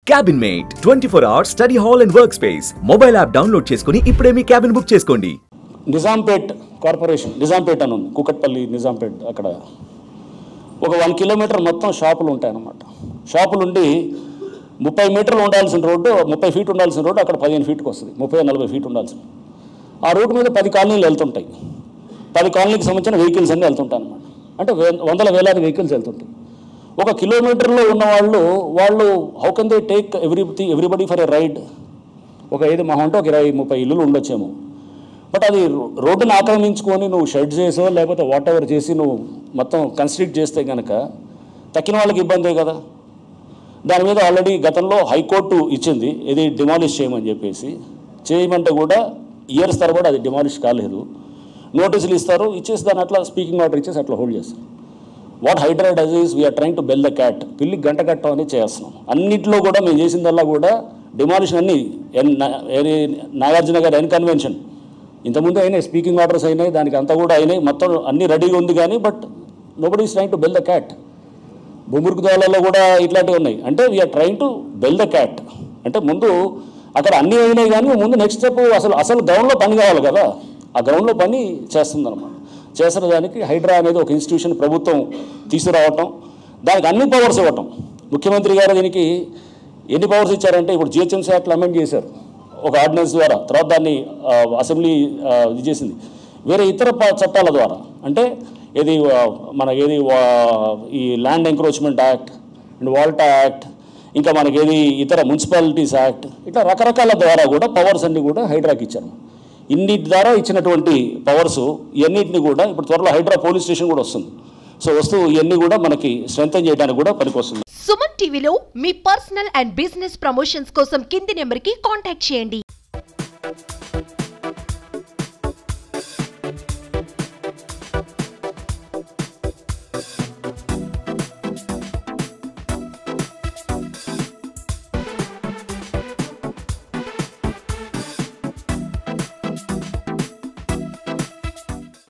Cabin mate 24 hours study hall and work space mobile app download చేసుకుని ఇప్పుడే మీ cabin book చేసుకోండి. Nizampet corporation, Nizampet అని ఉంది, కుకట్పల్లి నిజాంపేట్, అక్కడ ఒక 1 కిలోమీటర్ మొత్తం షాపులు ఉంటాయన్నమాట. షాపులు ఉండి 30 మీటర్లు ఉండాల్సిన రోడ్డు, 30 ఫీట్ ఉండాల్సిన రోడ్డు అక్కడ 15 ఫీట్కి వస్తుంది, 30-40 ఫీట్ ఉండాల్సిన. ఆ రోడ్డు మీద 10 కాలనీలు వెళ్తుంటాయి. 10 కాలనీకి సంబంధించిన వెహికల్స్ అన్నీ వెళ్తుంటాయి అన్నమాట. అంటే వందల వేలాది వెహికల్స్ వెళ్తుంటాయి. 1 కిలోమీటర్లో ఉన్న వాళ్ళు how can they take everybody for a ride? ఒక 5 మహా అంటే ఒక 20-30 ఇల్లులు ఉండొచ్చేమో. బట్ అది రోడ్డును ఆక్రమించుకొని నువ్వు షెడ్ చేసో లేకపోతే వాట్ ఎవర్ చేసి నువ్వు మొత్తం కన్స్ట్రక్ట్ చేస్తే కనుక తక్కిన వాళ్ళకి ఇబ్బందే కదా. దాని మీద ఆల్రెడీ గతంలో హైకోర్టు ఇచ్చింది, ఇది డిమాలిష్ చేయమని చెప్పేసి. చేయమంటే కూడా ఇయర్స్ తరబడి అది డిమాలిష్ కాలేదు. నోటీసులు ఇస్తారు, ఇచ్చేసి దాన్ని అట్లా స్పీకింగ్ ఆర్డర్ ఇచ్చేసి అట్లా హోల్డ్ చేస్తారు. వాట్ హైడ్రా does is we are trying to bell the cat, పిల్లికి గంట కట్టం అనేది చేస్తున్నాం. అన్నింటిలో కూడా మేము చేసిందల్లా కూడా డిమాలిషన్. అన్ని నాగార్జున గారి ఎన్ కన్వెన్షన్ ఇంతకుముందు అయినాయి, స్పీకింగ్ ఆర్డర్స్ అయినాయి, దానికి అంతా కూడా అయినాయి, మొత్తం అన్నీ రెడీగా ఉంది. కానీ but nobody is trying to bell the cat. బొమ్మురుకు దోళల్లో కూడా ఇట్లాంటివి ఉన్నాయి. అంటే we are trying to bell the cat. అంటే ముందు అక్కడ అన్నీ అయినాయి కానీ ముందు నెక్స్ట్ స్టెప్ అసలు గ్రౌండ్లో పని కావాలి కదా. ఆ గ్రౌండ్లో పని చేస్తుందన్నమాట. చేసిన దానికి హైడ్రా అనేది ఒక ఇన్స్టిట్యూషన్ ప్రభుత్వం తీసుకురావటం, దానికి అన్ని పవర్స్ ఇవ్వటం. ముఖ్యమంత్రి గారు దీనికి ఎన్ని పవర్స్ ఇచ్చారంటే, ఇప్పుడు జిహెచ్ఎంసీ యాక్ట్లు అమెండ్ చేశారు ఒక ఆర్డినెన్స్ ద్వారా, తర్వాత దాన్ని అసెంబ్లీ ఇది చేసింది వేరే ఇతర చట్టాల ద్వారా. అంటే ఈ land encroachment act and WALTA act, ఇంకా మనకేది ఇతర మున్సిపాలిటీస్ యాక్ట్, ఇట్లా రకరకాల ద్వారా కూడా పవర్స్ అన్నీ కూడా హైడ్రాకి ఇచ్చారు. ఇన్నిటి ద్వారా ఇచ్చినటువంటి పవర్స్ ఇవన్నింటినీ కూడా ఇప్పుడు త్వరలో హైడ్రా పోలీస్ స్టేషన్ కూడా వస్తుంది. సో ఇవన్నీ కూడా మనకి స్ట్రెంథెన్ చేయడానికి కూడా పనికొస్తుంది. సుమన్ టీవీలో మీ పర్సనల్ అండ్ బిజినెస్ ప్రమోషన్స్ కోసం కింది నెంబర్కి కాంటాక్ట్ చేయండి.